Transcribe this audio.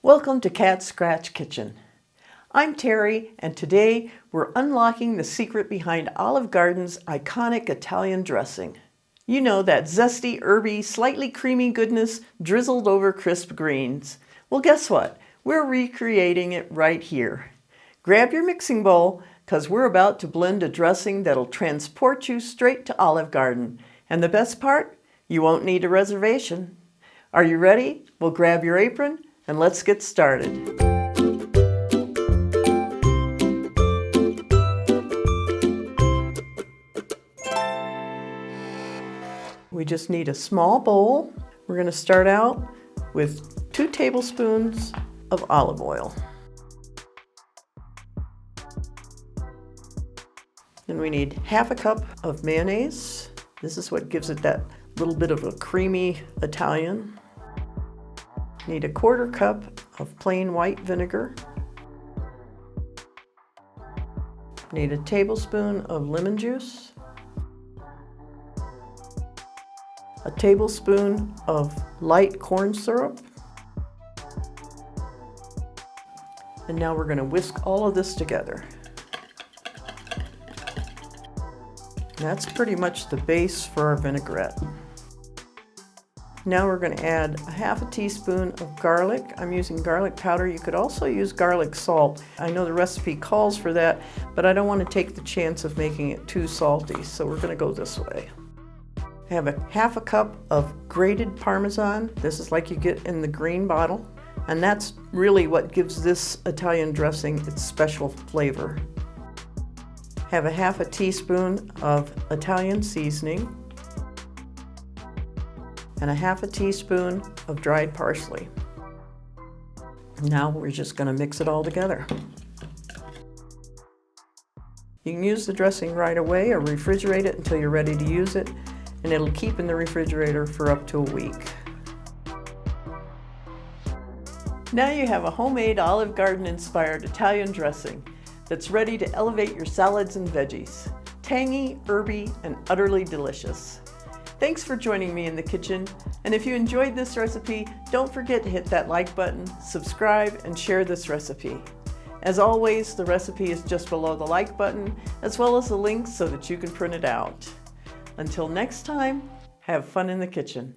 Welcome to Cat Scratch Kitchen. I'm Terry, and today we're unlocking the secret behind Olive Garden's iconic Italian dressing. You know, that zesty, herby, slightly creamy goodness drizzled over crisp greens. Well, guess what? We're recreating it right here. Grab your mixing bowl, because we're about to blend a dressing that'll transport you straight to Olive Garden. And the best part? You won't need a reservation. Are you ready? Well, grab your apron and let's get started. We just need a small bowl. We're going to start out with 2 tablespoons of olive oil. Then we need half a cup of mayonnaise. This is what gives it that little bit of a creamy Italian. Need a 1/4 cup of plain white vinegar. Need a tablespoon of lemon juice. A tablespoon of light corn syrup. And now we're going to whisk all of this together. That's pretty much the base for our vinaigrette. Now we're going to add a 1/2 teaspoon of garlic. I'm using garlic powder. You could also use garlic salt. I know the recipe calls for that, but I don't want to take the chance of making it too salty, so we're going to go this way. I have a 1/2 cup of grated Parmesan. This is like you get in the green bottle, and that's really what gives this Italian dressing its special flavor. Have a 1/2 teaspoon of Italian seasoning and a 1/2 teaspoon of dried parsley. Now we're just going to mix it all together. You can use the dressing right away or refrigerate it until you're ready to use it, and it'll keep in the refrigerator for up to a week. Now you have a homemade Olive Garden inspired Italian dressing that's ready to elevate your salads and veggies. Tangy, herby, and utterly delicious. Thanks for joining me in the kitchen, and if you enjoyed this recipe, don't forget to hit that like button, subscribe, and share this recipe. As always, the recipe is just below the like button, as well as the link so that you can print it out. Until next time, have fun in the kitchen.